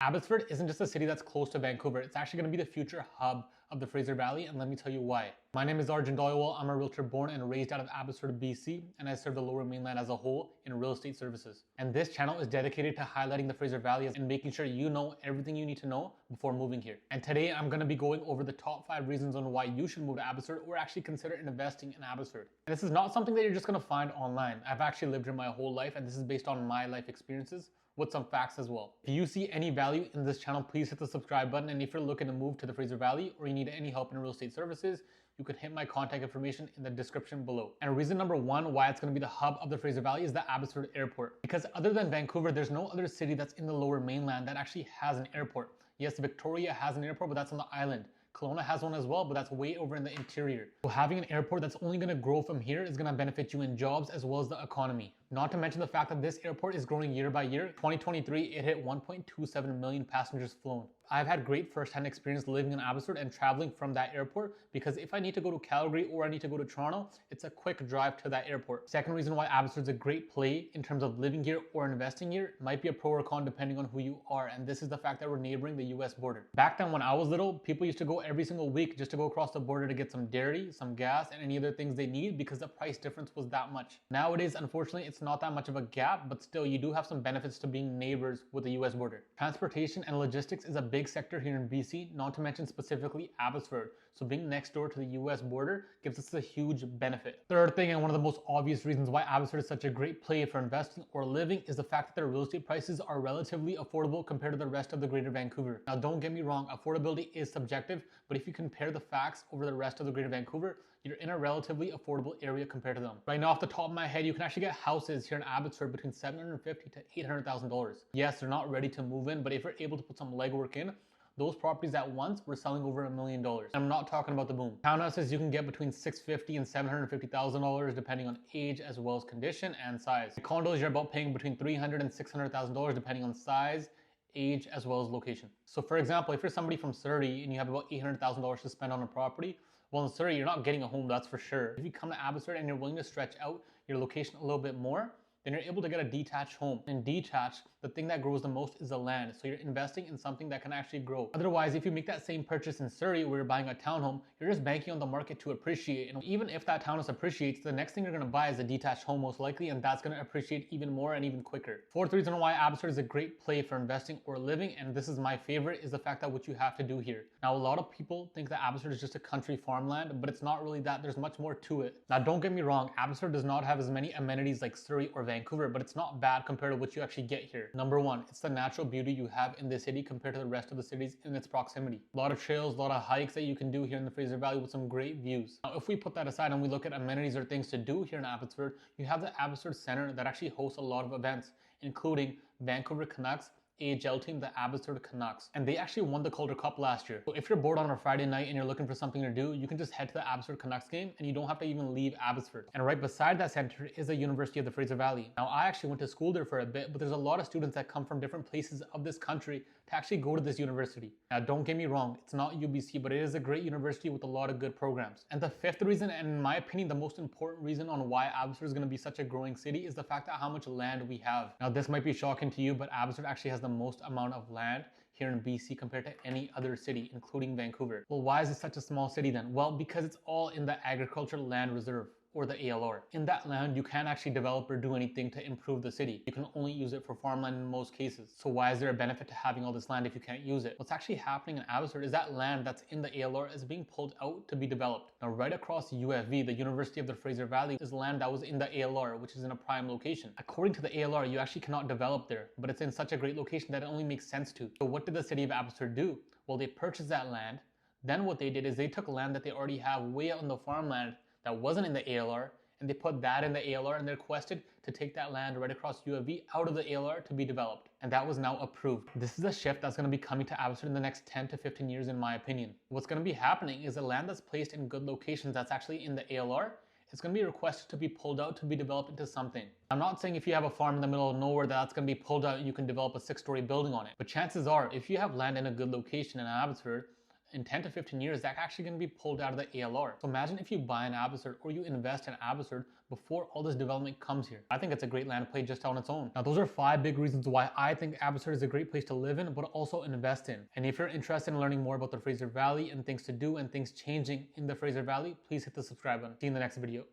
Abbotsford isn't just a city that's close to Vancouver, it's actually going to be the future hub of the Fraser Valley, and let me tell you why. My name is Arjun Dhaliwal. I'm a realtor born and raised out of Abbotsford BC, and I serve the lower mainland as a whole in real estate services. And this channel is dedicated to highlighting the Fraser Valley and making sure you know everything you need to know before moving here. And today I'm going to be going over the top 5 reasons on why you should move to Abbotsford or actually consider investing in Abbotsford. And this is not something that you're just going to find online. I've actually lived here my whole life, and this is based on my life experiences with some facts as well. If you see any value in this channel, please hit the subscribe button. And if you're looking to move to the Fraser Valley or you need any help in real estate services, you can hit my contact information in the description below. And reason number 1 why it's going to be the hub of the Fraser Valley is the Abbotsford Airport. Because other than Vancouver, there's no other city that's in the lower mainland that actually has an airport. Yes, Victoria has an airport, but that's on the island. Kelowna has one as well, but that's way over in the interior. So having an airport that's only going to grow from here is going to benefit you in jobs as well as the economy. Not to mention the fact that this airport is growing year by year. 2023, it hit 1.27 million passengers flown. I've had great first-hand experience living in Abbotsford and traveling from that airport, because if I need to go to Calgary or I need to go to Toronto, it's a quick drive to that airport. Second reason why Abbotsford is a great play in terms of living here or investing here might be a pro or con depending on who you are, and this is the fact that we're neighboring the US border. Back then when I was little, people used to go every single week just to go across the border to get some dairy, some gas, and any other things they need because the price difference was that much. Nowadays, unfortunately, it's not that much of a gap, but still you do have some benefits to being neighbors with the US border. Transportation and logistics is a big sector here in BC, not to mention specifically Abbotsford. So being next door to the US border gives us a huge benefit. Third thing, and one of the most obvious reasons why Abbotsford is such a great play for investing or living, is the fact that their real estate prices are relatively affordable compared to the rest of the greater Vancouver. Now don't get me wrong, affordability is subjective, but if you compare the facts over the rest of the greater Vancouver, you're in a relatively affordable area compared to them. Right now, off the top of my head, you can actually get houses here in Abbotsford between $750,000 to $800,000. Yes, they're not ready to move in, but if you're able to put some legwork in, those properties at once were selling over $1 million. I'm not talking about the boom. Townhouses you can get between $650,000 and $750,000 depending on age as well as condition and size. Condos you're about paying between $300,000 and $600,000 depending on size, age, as well as location. So for example, if you're somebody from Surrey and you have about $800,000 to spend on a property, well, in Surrey, you're not getting a home, that's for sure. If you come to Abbotsford and you're willing to stretch out your location a little bit more, then you're able to get a detached home. And detached, the thing that grows the most is the land. So you're investing in something that can actually grow. Otherwise, if you make that same purchase in Surrey where you're buying a townhome, you're just banking on the market to appreciate. And even if that townhouse appreciates, the next thing you're gonna buy is a detached home most likely, and that's gonna appreciate even more and even quicker. Fourth reason why Abbotsford is a great play for investing or living, and this is my favorite, is the fact that what you have to do here. Now, a lot of people think that Abbotsford is just a country farmland, but it's not really that. There's much more to it. Now, don't get me wrong, Abbotsford does not have as many amenities like Surrey or Vancouver, but it's not bad compared to what you actually get here. Number 1, it's the natural beauty you have in the city compared to the rest of the cities in its proximity. A lot of trails, a lot of hikes that you can do here in the Fraser Valley with some great views. Now, if we put that aside and we look at amenities or things to do here in Abbotsford, you have the Abbotsford Center that actually hosts a lot of events, including Vancouver Canucks AHL team, the Abbotsford Canucks, and they actually won the Calder Cup last year. So if you're bored on a Friday night and you're looking for something to do, you can just head to the Abbotsford Canucks game and you don't have to even leave Abbotsford. And right beside that center is the University of the Fraser Valley. Now, I actually went to school there for a bit, but there's a lot of students that come from different places of this country to actually go to this university. Now, don't get me wrong, it's not UBC, but it is a great university with a lot of good programs. And the fifth reason, and in my opinion, the most important reason on why Abbotsford is going to be such a growing city, is the fact that how much land we have. Now, this might be shocking to you, but Abbotsford actually has the most amount of land here in BC compared to any other city, including Vancouver. Well, why is it such a small city then? Well, because it's all in the Agricultural Land Reserve, or the ALR. In that land, you can't actually develop or do anything to improve the city. You can only use it for farmland in most cases. So why is there a benefit to having all this land if you can't use it? What's actually happening in Abbotsford is that land that's in the ALR is being pulled out to be developed. Now, right across UFV, the University of the Fraser Valley, is land that was in the ALR, which is in a prime location. According to the ALR, you actually cannot develop there, but it's in such a great location that it only makes sense to. So what did the city of Abbotsford do? Well, they purchased that land. Then what they did is they took land that they already have way out in the farmland that wasn't in the ALR, and they put that in the ALR, and they requested to take that land right across UFV out of the ALR to be developed. And that was now approved. This is a shift that's going to be coming to Abbotsford in the next 10 to 15 years, in my opinion. What's going to be happening is the land that's placed in good locations that's actually in the ALR, it's going to be requested to be pulled out to be developed into something. I'm not saying if you have a farm in the middle of nowhere that's going to be pulled out and you can develop a 6-story building on it. But chances are, if you have land in a good location in Abbotsford, in 10 to 15 years, that's actually going to be pulled out of the ALR. So imagine if you buy in Abbotsford or you invest in Abbotsford before all this development comes here. I think it's a great land play just on its own. Now, those are 5 big reasons why I think Abbotsford is a great place to live in, but also invest in. And if you're interested in learning more about the Fraser Valley and things to do and things changing in the Fraser Valley, please hit the subscribe button. See you in the next video.